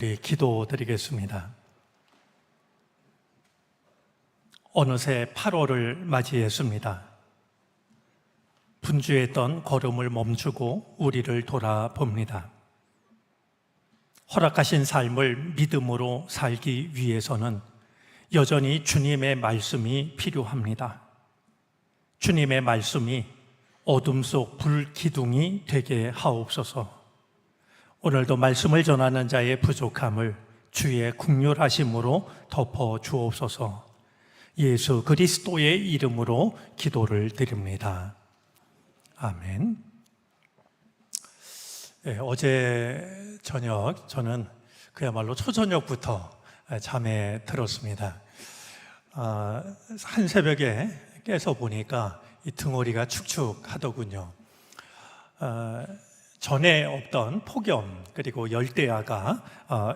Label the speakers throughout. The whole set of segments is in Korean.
Speaker 1: 우리 기도드리겠습니다. 어느새 8월을 맞이했습니다. 분주했던 걸음을 멈추고 우리를 돌아봅니다. 허락하신 삶을 믿음으로 살기 위해서는 여전히 주님의 말씀이 필요합니다. 주님의 말씀이 어둠 속 불기둥이 되게 하옵소서. 오늘도 말씀을 전하는 자의 부족함을 주의 긍휼하심으로 덮어 주옵소서. 예수 그리스도의 이름으로 기도를 드립니다. 아멘. 어제 저녁 저는 그야말로 초저녁부터 잠에 들었습니다. 한 새벽에 깨서 보니까 이 등허리가 축축하더군요. 전에 없던 폭염 그리고 열대야가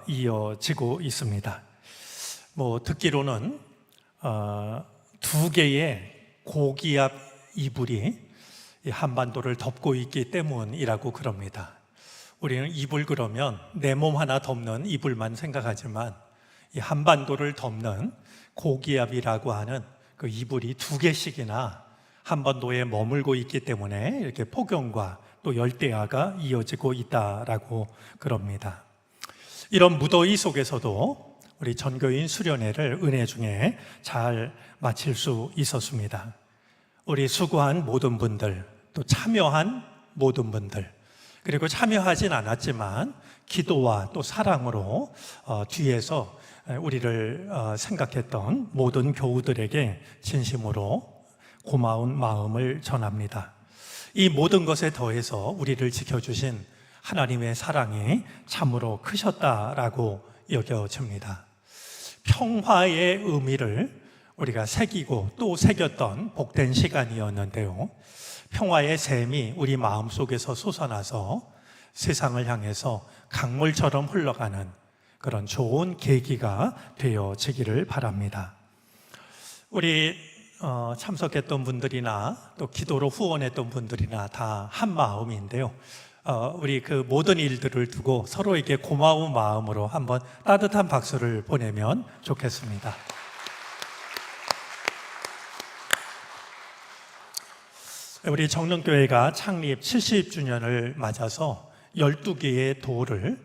Speaker 1: 이어지고 있습니다. 듣기로는 2개의 고기압 이불이 한반도를 덮고 있기 때문이라고 그럽니다. 우리는 이불 그러면 내 몸 하나 덮는 이불만 생각하지만 이 한반도를 덮는 고기압이라고 하는 그 이불이 2개씩이나 한반도에 머물고 있기 때문에 이렇게 폭염과 또 열대야가 이어지고 있다라고 그럽니다. 이런 무더위 속에서도 우리 전교인 수련회를 은혜 중에 잘 마칠 수 있었습니다. 우리 수고한 모든 분들, 또 참여한 모든 분들, 그리고 참여하진 않았지만 기도와 또 사랑으로 뒤에서 우리를 생각했던 모든 교우들에게 진심으로 고마운 마음을 전합니다. 이 모든 것에 더해서 우리를 지켜주신 하나님의 사랑이 참으로 크셨다라고 여겨집니다. 평화의 의미를 우리가 새기고 또 새겼던 복된 시간이었는데요. 평화의 샘이 우리 마음속에서 솟아나서 세상을 향해서 강물처럼 흘러가는 그런 좋은 계기가 되어지기를 바랍니다. 우리 참석했던 분들이나 또 기도로 후원했던 분들이나 다 한 마음인데요. 우리 그 모든 일들을 두고 서로에게 고마운 마음으로 한번 따뜻한 박수를 보내면 좋겠습니다. 우리 정릉교회가 창립 70주년을 맞아서 12개의 도를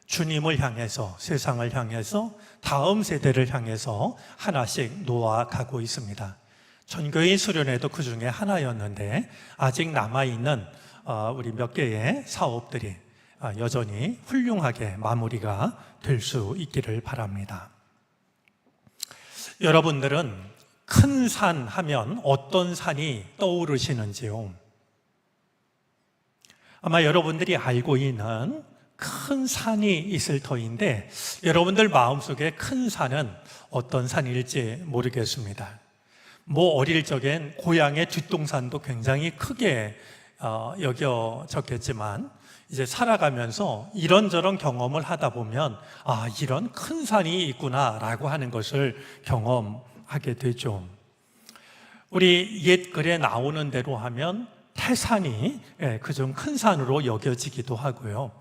Speaker 1: 주님을 향해서, 세상을 향해서, 다음 세대를 향해서 하나씩 놓아가고 있습니다. 전교인 수련회도 그 중에 하나였는데 아직 남아있는 우리 몇 개의 사업들이 여전히 훌륭하게 마무리가 될 수 있기를 바랍니다. 여러분들은 큰 산 하면 어떤 산이 떠오르시는지요? 아마 여러분들이 알고 있는 큰 산이 있을 터인데 여러분들 마음속에 큰 산은 어떤 산일지 모르겠습니다. 어릴 적엔 고향의 뒷동산도 굉장히 크게 여겨졌겠지만 이제 살아가면서 이런저런 경험을 하다 보면 이런 큰 산이 있구나라고 하는 것을 경험하게 되죠. 우리 옛 글에 나오는 대로 하면 태산이 그중 큰 산으로 여겨지기도 하고요.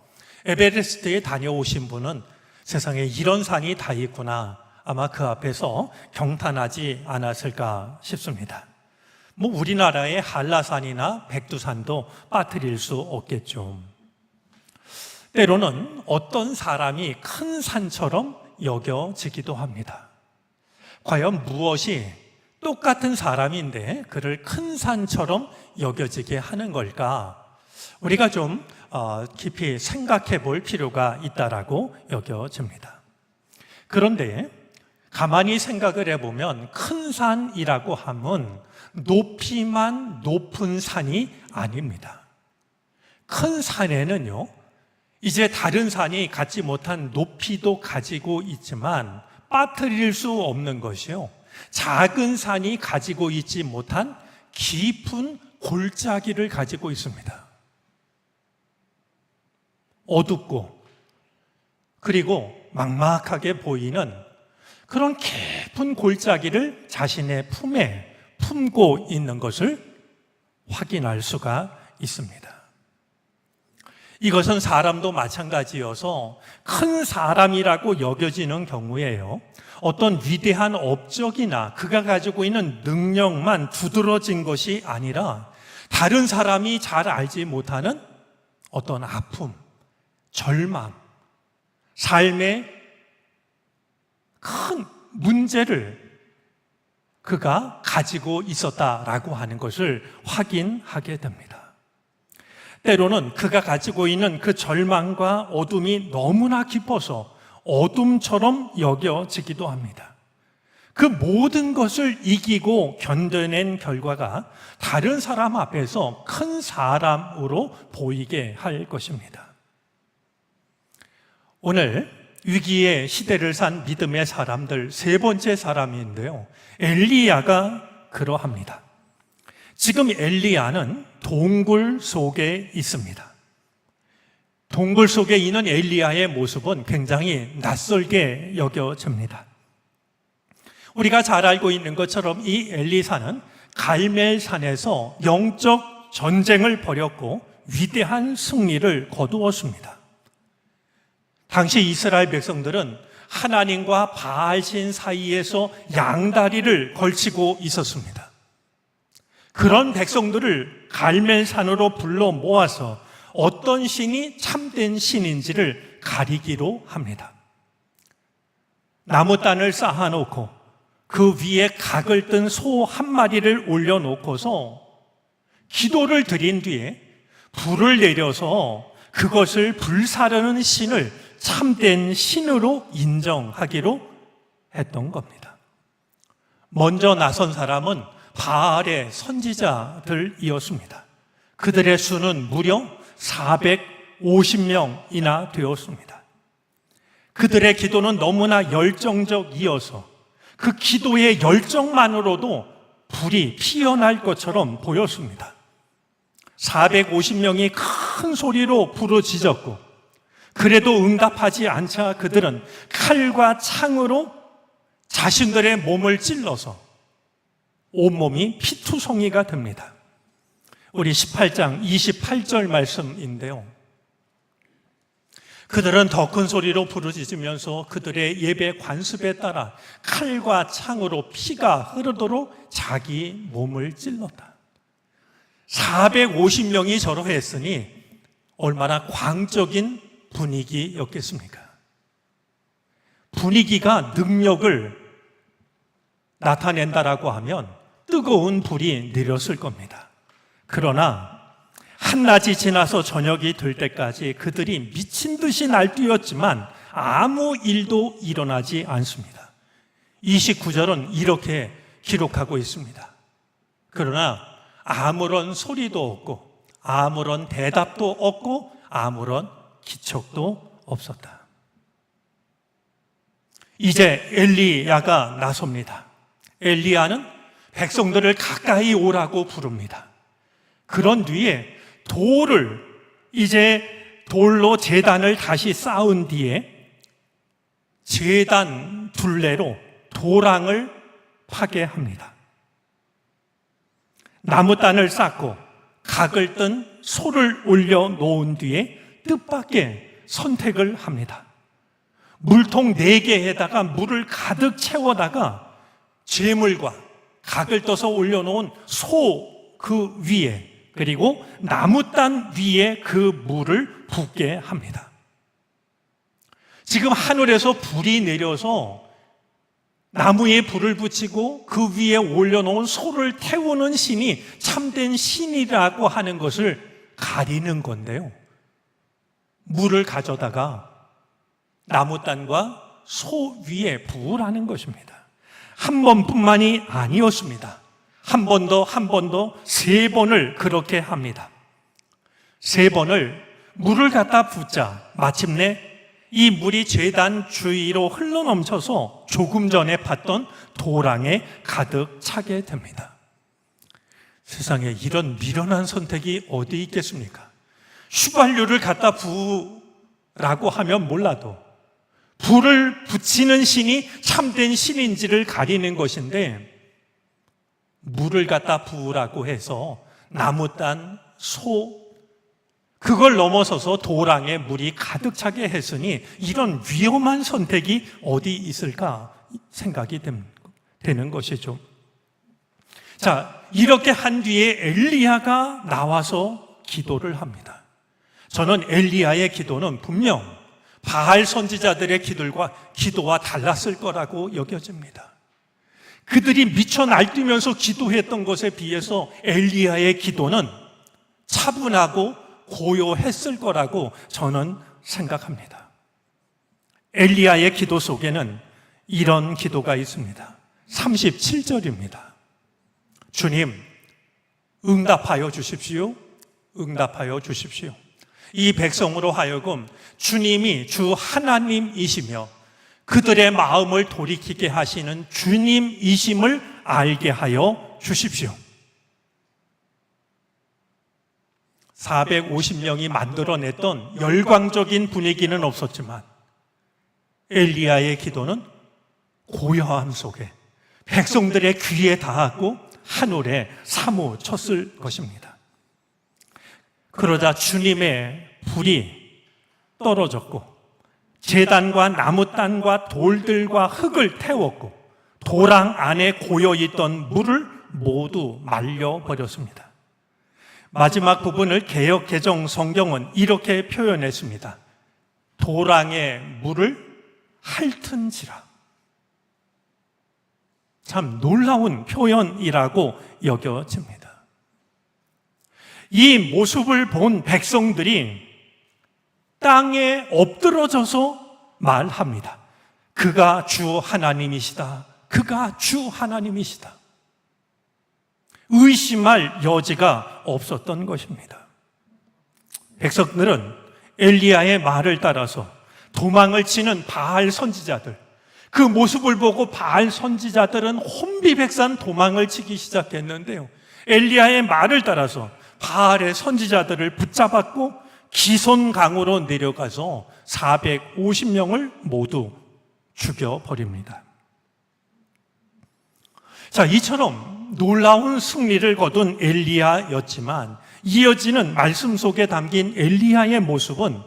Speaker 1: 에베레스트에 다녀오신 분은 세상에 이런 산이 다 있구나, 아마 그 앞에서 경탄하지 않았을까 싶습니다. 우리나라의 한라산이나 백두산도 빠뜨릴 수 없겠죠. 때로는 어떤 사람이 큰 산처럼 여겨지기도 합니다. 과연 무엇이 똑같은 사람인데 그를 큰 산처럼 여겨지게 하는 걸까? 우리가 좀 깊이 생각해 볼 필요가 있다라고 여겨집니다. 그런데 가만히 생각을 해보면 큰 산이라고 하면 높이만 높은 산이 아닙니다. 큰 산에는요, 이제 다른 산이 갖지 못한 높이도 가지고 있지만 빠뜨릴 수 없는 것이요, 작은 산이 가지고 있지 못한 깊은 골짜기를 가지고 있습니다. 어둡고 그리고 막막하게 보이는 그런 깊은 골짜기를 자신의 품에 품고 있는 것을 확인할 수가 있습니다. 이것은 사람도 마찬가지여서 큰 사람이라고 여겨지는 경우에요, 어떤 위대한 업적이나 그가 가지고 있는 능력만 두드러진 것이 아니라 다른 사람이 잘 알지 못하는 어떤 아픔, 절망, 삶의 큰 문제를 그가 가지고 있었다라고 하는 것을 확인하게 됩니다. 때로는 그가 가지고 있는 그 절망과 어둠이 너무나 깊어서 어둠처럼 여겨지기도 합니다. 그 모든 것을 이기고 견뎌낸 결과가 다른 사람 앞에서 큰 사람으로 보이게 할 것입니다. 오늘 위기의 시대를 산 믿음의 사람들 세 번째 사람인데요, 엘리야가 그러합니다. 지금 엘리야는 동굴 속에 있습니다. 동굴 속에 있는 엘리야의 모습은 굉장히 낯설게 여겨집니다. 우리가 잘 알고 있는 것처럼 이 엘리사는 갈멜산에서 영적 전쟁을 벌였고 위대한 승리를 거두었습니다. 당시 이스라엘 백성들은 하나님과 바알신 사이에서 양다리를 걸치고 있었습니다. 그런 백성들을 갈멜산으로 불러 모아서 어떤 신이 참된 신인지를 가리기로 합니다. 나무단을 쌓아놓고 그 위에 각을 뜬 소 한 마리를 올려놓고서 기도를 드린 뒤에 불을 내려서 그것을 불사르는 신을 참된 신으로 인정하기로 했던 겁니다. 먼저 나선 사람은 바알의 선지자들이었습니다. 그들의 수는 무려 450명이나 되었습니다. 그들의 기도는 너무나 열정적이어서 그 기도의 열정만으로도 불이 피어날 것처럼 보였습니다. 450명이 큰 소리로 부르짖었고, 그래도 응답하지 않자 그들은 칼과 창으로 자신들의 몸을 찔러서 온몸이 피투성이가 됩니다. 우리 18장 28절 말씀인데요, 그들은 더 큰 소리로 부르짖으면서 그들의 예배 관습에 따라 칼과 창으로 피가 흐르도록 자기 몸을 찔렀다. 450명이 저러했으니 얼마나 광적인 분위기였겠습니까? 분위기가 능력을 나타낸다라고 하면 뜨거운 불이 내렸을 겁니다. 그러나 한낮이 지나서 저녁이 될 때까지 그들이 미친 듯이 날뛰었지만 아무 일도 일어나지 않습니다. 29절은 이렇게 기록하고 있습니다. 그러나 아무런 소리도 없고 아무런 대답도 없고 아무런 기척도 없었다. 이제 엘리야가 나섭니다. 엘리야는 백성들을 가까이 오라고 부릅니다. 그런 뒤에 돌로 제단을 다시 쌓은 뒤에 제단 둘레로 도랑을 파괴합니다. 나무단을 쌓고 각을 뜬 소를 올려놓은 뒤에 뜻밖의 선택을 합니다. 물통 4개에다가 물을 가득 채워다가 재물과 각을 떠서 올려놓은 소 그 위에, 그리고 나무단 위에 그 물을 붓게 합니다. 지금 하늘에서 불이 내려서 나무에 불을 붙이고 그 위에 올려놓은 소를 태우는 신이 참된 신이라고 하는 것을 가리는 건데요, 물을 가져다가 나무단과 소 위에 부으라는 것입니다. 한 번뿐만이 아니었습니다. 한 번 더 3번을 그렇게 합니다. 3번을 물을 갖다 붓자 마침내 이 물이 제단 주위로 흘러넘쳐서 조금 전에 봤던 도랑에 가득 차게 됩니다. 세상에 이런 미련한 선택이 어디 있겠습니까? 휘발유를 갖다 부으라고 하면 몰라도 불을 붙이는 신이 참된 신인지를 가리는 것인데, 물을 갖다 부으라고 해서 나무단, 소, 그걸 넘어서서 도랑에 물이 가득 차게 했으니 이런 위험한 선택이 어디 있을까 생각이 되는 것이죠. 자, 이렇게 한 뒤에 엘리야가 나와서 기도를 합니다. 저는 엘리야의 기도는 분명 바알 선지자들의 기도와 달랐을 거라고 여겨집니다. 그들이 미쳐 날뛰면서 기도했던 것에 비해서 엘리야의 기도는 차분하고 고요했을 거라고 저는 생각합니다. 엘리야의 기도 속에는 이런 기도가 있습니다. 37절입니다. 주님, 응답하여 주십시오. 응답하여 주십시오. 이 백성으로 하여금 주님이 주 하나님이시며 그들의 마음을 돌이키게 하시는 주님이심을 알게 하여 주십시오. 450명이 만들어냈던 열광적인 분위기는 없었지만 엘리야의 기도는 고요함 속에 백성들의 귀에 닿았고 하늘에 사무쳤을 것입니다. 그러자 주님의 불이 떨어졌고 제단과 나무단과 돌들과 흙을 태웠고 도랑 안에 고여있던 물을 모두 말려버렸습니다. 마지막 부분을 개역 개정 성경은 이렇게 표현했습니다. 도랑의 물을 핥은지라. 참 놀라운 표현이라고 여겨집니다. 이 모습을 본 백성들이 땅에 엎드러져서 말합니다. 그가 주 하나님이시다. 그가 주 하나님이시다. 의심할 여지가 없었던 것입니다. 백성들은 엘리야의 말을 따라서 도망을 치는 바알 선지자들, 그 모습을 보고 바알 선지자들은 혼비백산 도망을 치기 시작했는데요. 엘리야의 말을 따라서 바알의 선지자들을 붙잡았고 기손강으로 내려가서 450명을 모두 죽여버립니다. 자, 이처럼 놀라운 승리를 거둔 엘리야였지만 이어지는 말씀 속에 담긴 엘리야의 모습은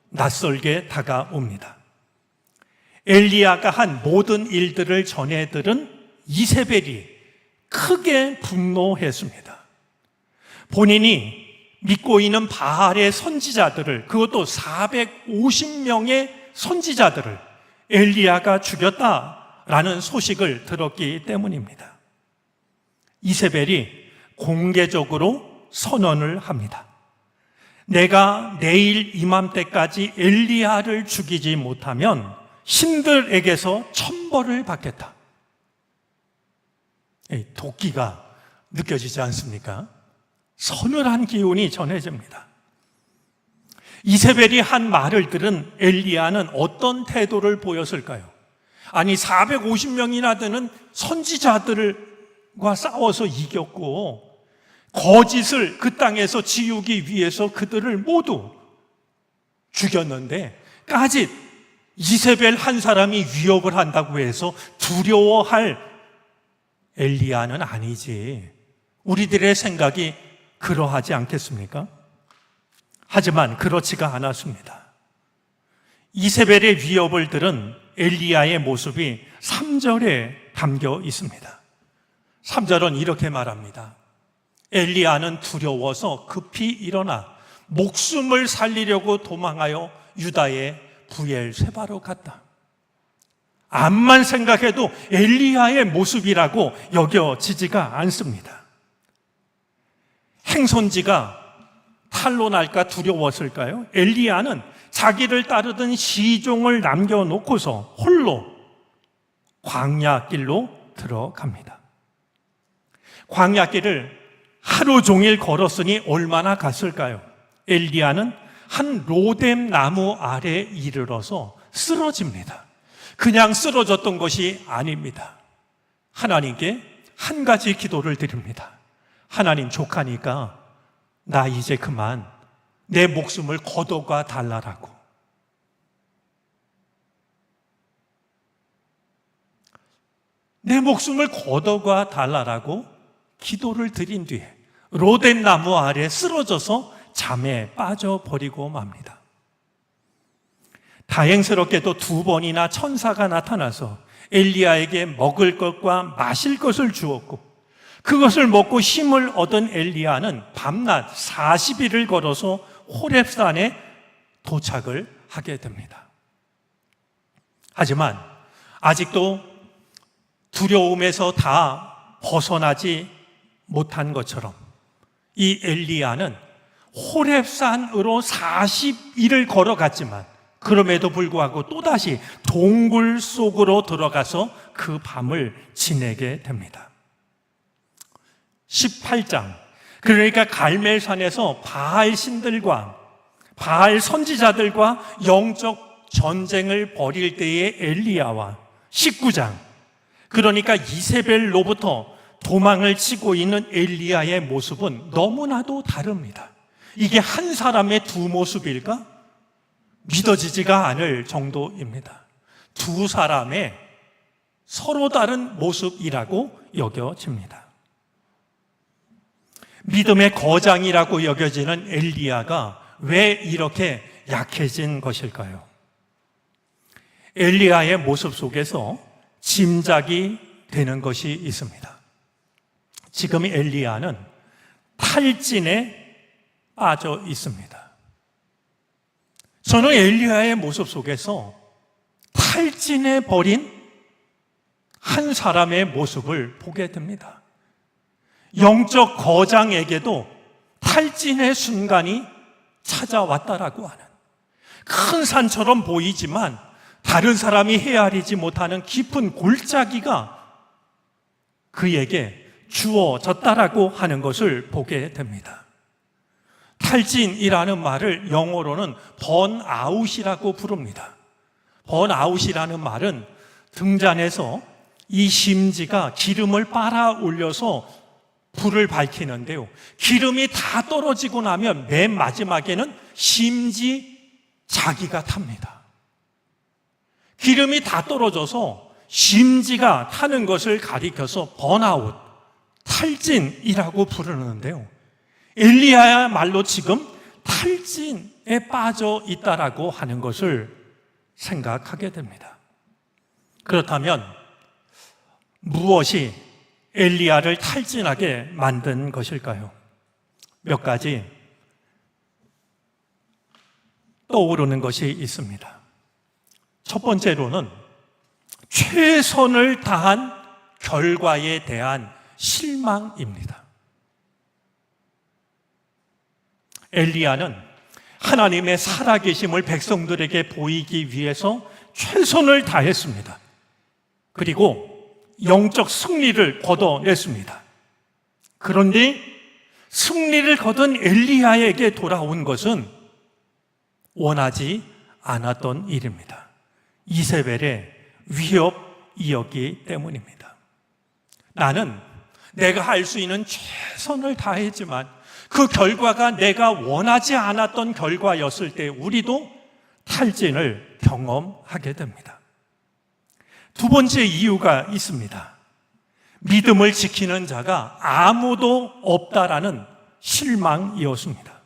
Speaker 1: 낯설게 다가옵니다. 엘리야가 한 모든 일들을 전해 들은 이세벨이 크게 분노했습니다. 본인이 믿고 있는 바알의 선지자들을, 그것도 450명의 선지자들을 엘리야가 죽였다라는 소식을 들었기 때문입니다. 이세벨이 공개적으로 선언을 합니다. 내가 내일 이맘때까지 엘리야를 죽이지 못하면 신들에게서 천벌을 받겠다. 도끼가 느껴지지 않습니까? 서늘한 기운이 전해집니다. 이세벨이 한 말을 들은 엘리야는 어떤 태도를 보였을까요? 아니 450명이나 되는 선지자들과 싸워서 이겼고 거짓을 그 땅에서 지우기 위해서 그들을 모두 죽였는데 까짓 이세벨 한 사람이 위협을 한다고 해서 두려워할 엘리야는 아니지. 우리들의 생각이 그러하지 않겠습니까? 하지만 그렇지가 않았습니다. 이세벨의 위협을 들은 엘리야의 모습이 3절에 담겨 있습니다. 3절은 이렇게 말합니다. 엘리야는 두려워서 급히 일어나 목숨을 살리려고 도망하여 유다의 부엘세바로 갔다. 암만 생각해도 엘리야의 모습이라고 여겨지지가 않습니다. 행선지가 탈로 날까 두려웠을까요? 엘리야는 자기를 따르던 시종을 남겨놓고서 홀로 광야길로 들어갑니다. 광야길을 하루 종일 걸었으니 얼마나 갔을까요? 엘리야는 한 로뎀 나무 아래에 이르러서 쓰러집니다. 그냥 쓰러졌던 것이 아닙니다. 하나님께 한 가지 기도를 드립니다. 하나님, 족하니까 나 이제 그만 내 목숨을 거둬가 달라라고. 내 목숨을 거둬가 달라라고 기도를 드린 뒤에 로뎀 나무 아래 쓰러져서 잠에 빠져버리고 맙니다. 다행스럽게도 2번이나 천사가 나타나서 엘리야에게 먹을 것과 마실 것을 주었고, 그것을 먹고 힘을 얻은 엘리야는 밤낮 40일을 걸어서 호렙산에 도착을 하게 됩니다. 하지만 아직도 두려움에서 다 벗어나지 못한 것처럼 이 엘리야는 호렙산으로 40일을 걸어갔지만 그럼에도 불구하고 또다시 동굴 속으로 들어가서 그 밤을 지내게 됩니다. 18장, 그러니까 갈멜산에서 바알 신들과 바알 선지자들과 영적 전쟁을 벌일 때의 엘리야와 19장, 그러니까 이세벨로부터 도망을 치고 있는 엘리야의 모습은 너무나도 다릅니다. 이게 한 사람의 두 모습일까? 믿어지지가 않을 정도입니다. 두 사람의 서로 다른 모습이라고 여겨집니다. 믿음의 거장이라고 여겨지는 엘리야가 왜 이렇게 약해진 것일까요? 엘리야의 모습 속에서 짐작이 되는 것이 있습니다. 지금 엘리야는 탈진에 빠져 있습니다. 저는 엘리야의 모습 속에서 탈진해 버린 한 사람의 모습을 보게 됩니다. 영적 거장에게도 탈진의 순간이 찾아왔다라고 하는, 큰 산처럼 보이지만 다른 사람이 헤아리지 못하는 깊은 골짜기가 그에게 주어졌다라고 하는 것을 보게 됩니다. 탈진이라는 말을 영어로는 번아웃이라고 부릅니다. 번아웃이라는 말은 등잔에서 이 심지가 기름을 빨아 올려서 불을 밝히는데요, 기름이 다 떨어지고 나면 맨 마지막에는 심지 자기가 탑니다. 기름이 다 떨어져서 심지가 타는 것을 가리켜서 번아웃, 탈진이라고 부르는데요, 엘리야야말로 지금 탈진에 빠져 있다라고 하는 것을 생각하게 됩니다. 그렇다면 무엇이 엘리야를 탈진하게 만든 것일까요? 몇 가지 떠오르는 것이 있습니다. 첫 번째로는 최선을 다한 결과에 대한 실망입니다. 엘리야는 하나님의 살아계심을 백성들에게 보이기 위해서 최선을 다했습니다. 그리고 영적 승리를 거둬냈습니다. 그런데 승리를 거둔 엘리야에게 돌아온 것은 원하지 않았던 일입니다. 이세벨의 위협이었기 때문입니다. 나는 내가 할 수 있는 최선을 다했지만 그 결과가 내가 원하지 않았던 결과였을 때 우리도 탈진을 경험하게 됩니다. 두 번째 이유가 있습니다. 믿음을 지키는 자가 아무도 없다라는 실망이었습니다.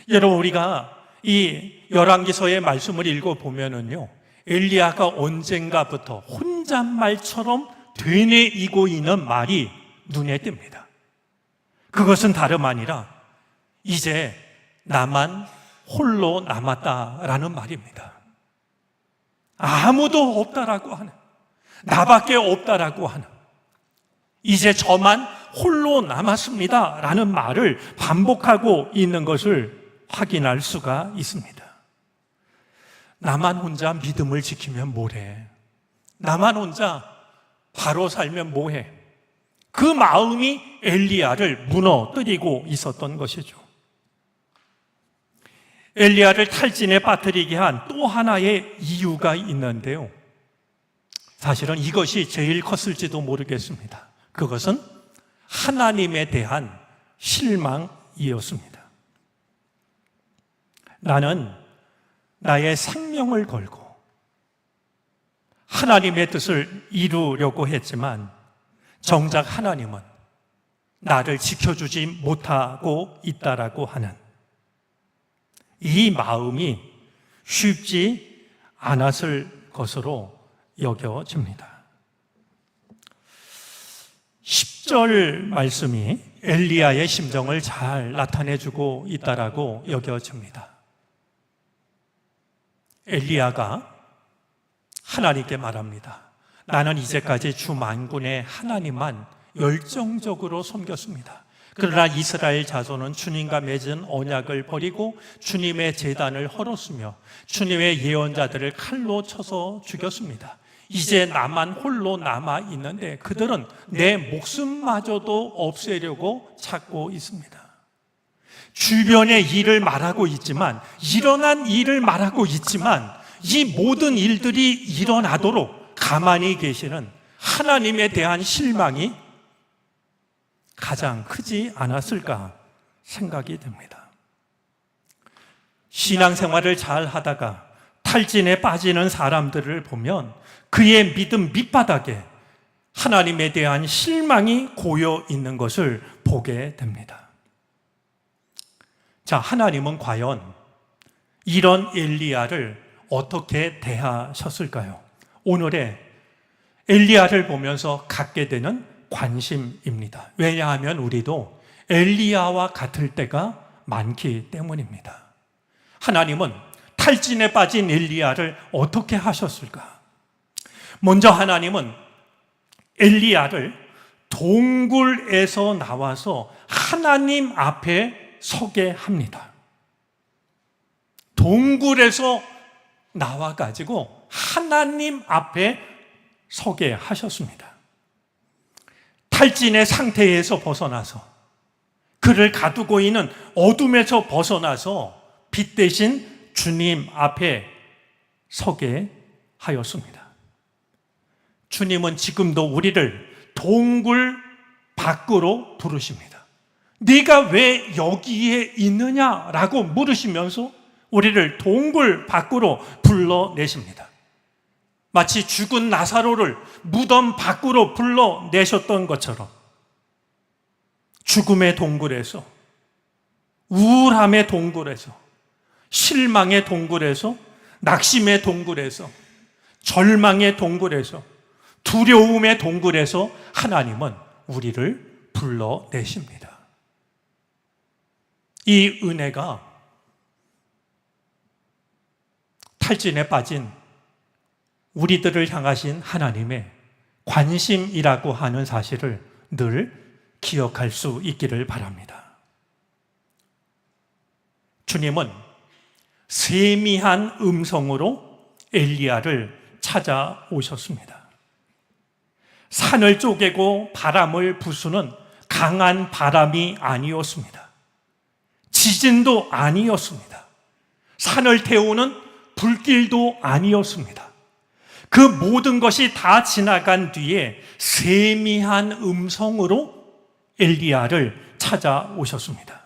Speaker 1: 여러분, 우리가 이 열왕기서의 말씀을 읽어보면은요, 엘리야가 언젠가부터 혼잣말처럼 되뇌이고 있는 말이 눈에 띕니다. 그것은 다름 아니라 이제 나만 홀로 남았다라는 말입니다. 아무도 없다라고 하는, 나밖에 없다라고 하는, 이제 저만 홀로 남았습니다 라는 말을 반복하고 있는 것을 확인할 수가 있습니다. 나만 혼자 믿음을 지키면 뭐래? 나만 혼자 바로 살면 뭐해? 그 마음이 엘리야를 무너뜨리고 있었던 것이죠. 엘리야를 탈진에 빠뜨리게 한 또 하나의 이유가 있는데요, 사실은 이것이 제일 컸을지도 모르겠습니다. 그것은 하나님에 대한 실망이었습니다. 나는 나의 생명을 걸고 하나님의 뜻을 이루려고 했지만 정작 하나님은 나를 지켜주지 못하고 있다라고 하는 이 마음이 쉽지 않았을 것으로 여겨집니다. 10절 말씀이 엘리야의 심정을 잘 나타내주고 있다라고 여겨집니다. 엘리야가 하나님께 말합니다. 나는 이제까지 주 만군의 하나님만 열정적으로 섬겼습니다. 그러나 이스라엘 자손은 주님과 맺은 언약을 버리고 주님의 제단을 헐었으며 주님의 예언자들을 칼로 쳐서 죽였습니다. 이제 나만 홀로 남아 있는데 그들은 내 목숨마저도 없애려고 찾고 있습니다. 주변의 일을 말하고 있지만, 일어난 일을 말하고 있지만, 이 모든 일들이 일어나도록 가만히 계시는 하나님에 대한 실망이 가장 크지 않았을까 생각이 됩니다. 신앙생활을 잘 하다가 탈진에 빠지는 사람들을 보면 그의 믿음 밑바닥에 하나님에 대한 실망이 고여 있는 것을 보게 됩니다. 자, 하나님은 과연 이런 엘리야를 어떻게 대하셨을까요? 오늘의 엘리야를 보면서 갖게 되는 관심입니다. 왜냐하면 우리도 엘리야와 같을 때가 많기 때문입니다. 하나님은 탈진에 빠진 엘리야를 어떻게 하셨을까? 먼저 하나님은 엘리야를 동굴에서 나와서 하나님 앞에 서게 합니다. 동굴에서 나와가지고 하나님 앞에 서게 하셨습니다. 탈진의 상태에서 벗어나서, 그를 가두고 있는 어둠에서 벗어나서 빛 대신 주님 앞에 서게 하였습니다. 주님은 지금도 우리를 동굴 밖으로 부르십니다. 네가 왜 여기에 있느냐라고 물으시면서 우리를 동굴 밖으로 불러내십니다. 마치 죽은 나사로를 무덤 밖으로 불러내셨던 것처럼 죽음의 동굴에서, 우울함의 동굴에서, 실망의 동굴에서, 낙심의 동굴에서, 절망의 동굴에서, 두려움의 동굴에서 하나님은 우리를 불러내십니다. 이 은혜가 탈진에 빠진 우리들을 향하신 하나님의 관심이라고 하는 사실을 늘 기억할 수 있기를 바랍니다. 주님은 세미한 음성으로 엘리야를 찾아오셨습니다. 산을 쪼개고 바람을 부수는 강한 바람이 아니었습니다. 지진도 아니었습니다. 산을 태우는 불길도 아니었습니다. 그 모든 것이 다 지나간 뒤에 세미한 음성으로 엘리야를 찾아오셨습니다.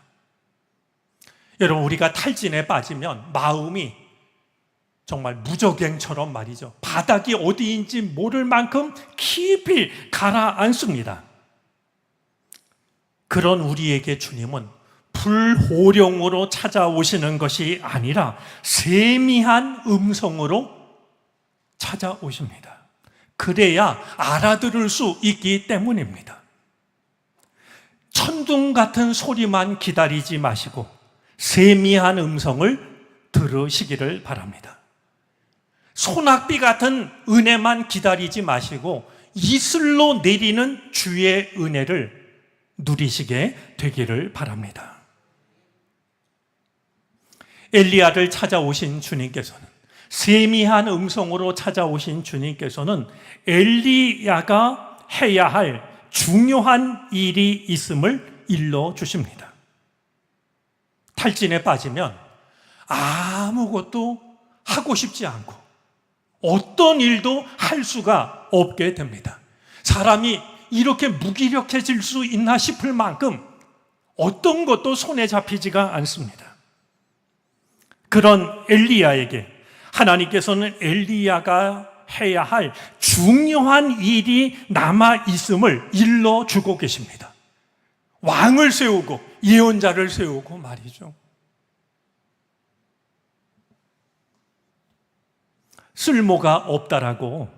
Speaker 1: 여러분, 우리가 탈진에 빠지면 마음이 정말 무적행처럼 말이죠, 바닥이 어디인지 모를 만큼 깊이 가라앉습니다. 그런 우리에게 주님은 불호령으로 찾아오시는 것이 아니라 세미한 음성으로 찾아오십니다. 그래야 알아들을 수 있기 때문입니다. 천둥 같은 소리만 기다리지 마시고 세미한 음성을 들으시기를 바랍니다. 소낙비 같은 은혜만 기다리지 마시고 이슬로 내리는 주의 은혜를 누리시게 되기를 바랍니다. 엘리야를 찾아오신 주님께서는, 세미한 음성으로 찾아오신 주님께서는 엘리야가 해야 할 중요한 일이 있음을 일러주십니다. 탈진에 빠지면 아무것도 하고 싶지 않고 어떤 일도 할 수가 없게 됩니다. 사람이 이렇게 무기력해질 수 있나 싶을 만큼 어떤 것도 손에 잡히지가 않습니다. 그런 엘리야에게 하나님께서는 엘리야가 해야 할 중요한 일이 남아 있음을 일러주고 계십니다. 왕을 세우고 예언자를 세우고 말이죠. 쓸모가 없다라고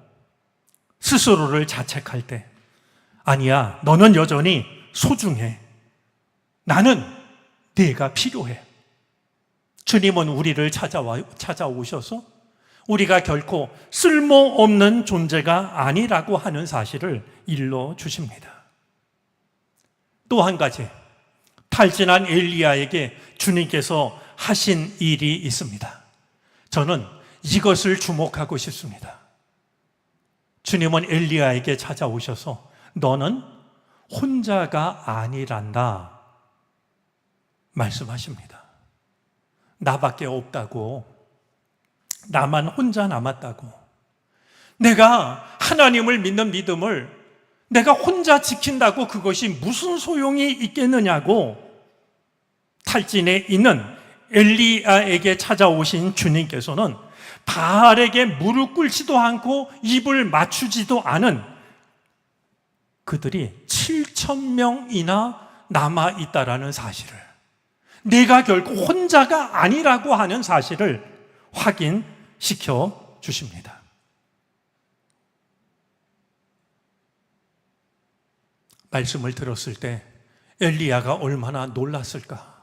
Speaker 1: 스스로를 자책할 때, 아니야, 너는 여전히 소중해. 나는 네가 필요해. 주님은 우리를 찾아오셔서 우리가 결코 쓸모없는 존재가 아니라고 하는 사실을 일러주십니다. 또 한 가지, 탈진한 엘리야에게 주님께서 하신 일이 있습니다. 저는 이것을 주목하고 싶습니다. 주님은 엘리야에게 찾아오셔서 너는 혼자가 아니란다 말씀하십니다. 나밖에 없다고, 나만 혼자 남았다고, 내가 하나님을 믿는 믿음을 내가 혼자 지킨다고 그것이 무슨 소용이 있겠느냐고 탈진에 있는 엘리야에게 찾아오신 주님께서는 바알에게 무릎 꿇지도 않고 입을 맞추지도 않은 그들이 7,000명이나 남아있다라는 사실을, 내가 결코 혼자가 아니라고 하는 사실을 확인시켜 주십니다. 말씀을 들었을 때 엘리야가 얼마나 놀랐을까?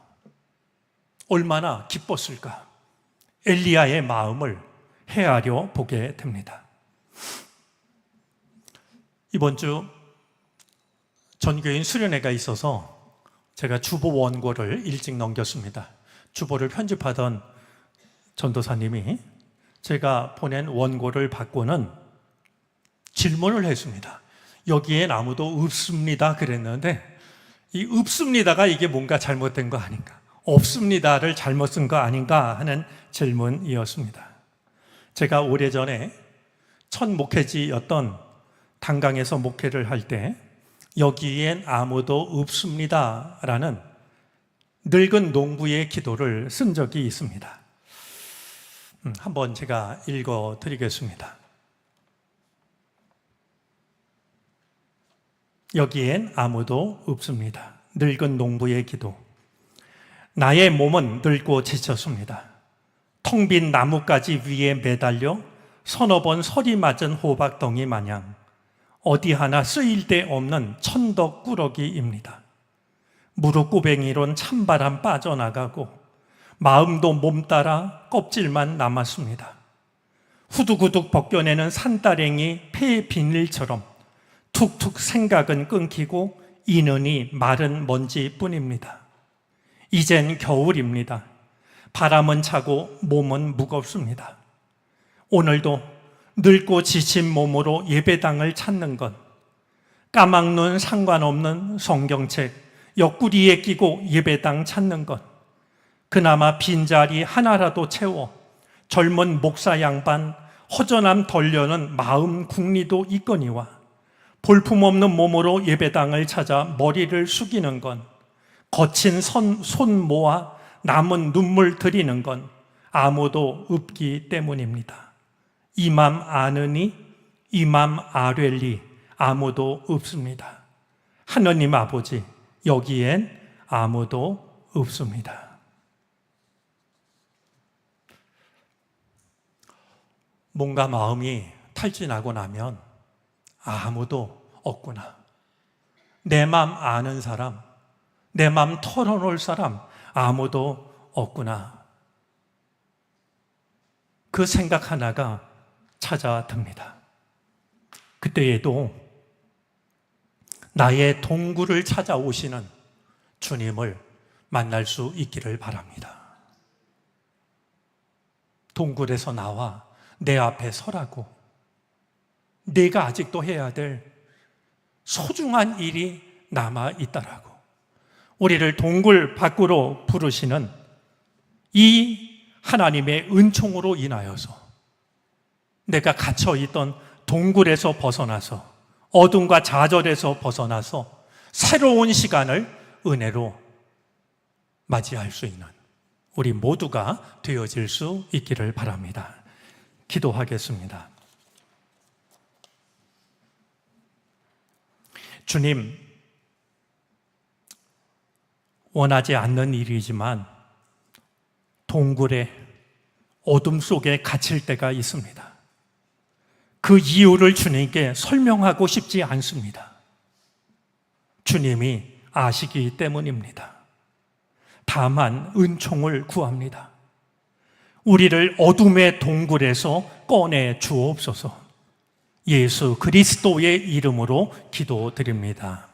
Speaker 1: 얼마나 기뻤을까? 엘리야의 마음을 헤아려 보게 됩니다. 이번 주 전교인 수련회가 있어서 제가 주보 원고를 일찍 넘겼습니다. 주보를 편집하던 전도사님이 제가 보낸 원고를 받고는 질문을 했습니다. 여기엔 아무도 없습니다 그랬는데, 이 없습니다가 이게 뭔가 잘못된 거 아닌가, 없습니다를 잘못 쓴 거 아닌가 하는 질문이었습니다. 제가 오래전에 첫 목회지였던 단강에서 목회를 할 때 여기엔 아무도 없습니다라는 늙은 농부의 기도를 쓴 적이 있습니다. 한번 제가 읽어 드리겠습니다. 여기엔 아무도 없습니다. 늙은 농부의 기도. 나의 몸은 늙고 지쳤습니다. 텅 빈 나뭇가지 위에 매달려 서너 번 서리 맞은 호박덩이 마냥 어디 하나 쓰일 데 없는 천덕꾸러기입니다. 무릎구뱅이론 찬바람 빠져나가고 마음도 몸 따라 껍질만 남았습니다. 후두구둑 벗겨내는 산따랭이 폐 비닐처럼 툭툭 생각은 끊기고 인연이 마른 먼지뿐입니다. 이젠 겨울입니다. 바람은 차고 몸은 무겁습니다. 오늘도 늙고 지친 몸으로 예배당을 찾는 것, 까막눈 상관없는 성경책 옆구리에 끼고 예배당 찾는 것, 그나마 빈자리 하나라도 채워 젊은 목사 양반 허전함 덜려는 마음 궁리도 있거니와 볼품없는 몸으로 예배당을 찾아 머리를 숙이는 건, 거친 손 모아 남은 눈물 들이는 건 아무도 없기 때문입니다. 이 맘 아느니 이 맘 아뢰리 아무도 없습니다. 하느님 아버지, 여기엔 아무도 없습니다. 뭔가 마음이 탈진하고 나면 아무도 없구나. 내 맘 아는 사람, 내 맘 털어놓을 사람 아무도 없구나. 그 생각 하나가 찾아듭니다. 그때에도 나의 동굴을 찾아오시는 주님을 만날 수 있기를 바랍니다. 동굴에서 나와 내 앞에 서라고, 내가 아직도 해야 될 소중한 일이 남아있다라고, 우리를 동굴 밖으로 부르시는 이 하나님의 은총으로 인하여서 내가 갇혀있던 동굴에서 벗어나서, 어둠과 좌절에서 벗어나서 새로운 시간을 은혜로 맞이할 수 있는 우리 모두가 되어질 수 있기를 바랍니다. 기도하겠습니다. 주님, 원하지 않는 일이지만 동굴에 어둠 속에 갇힐 때가 있습니다. 그 이유를 주님께 설명하고 싶지 않습니다. 주님이 아시기 때문입니다. 다만 은총을 구합니다. 우리를 어둠의 동굴에서 꺼내 주옵소서. 예수 그리스도의 이름으로 기도드립니다.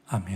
Speaker 1: 아멘.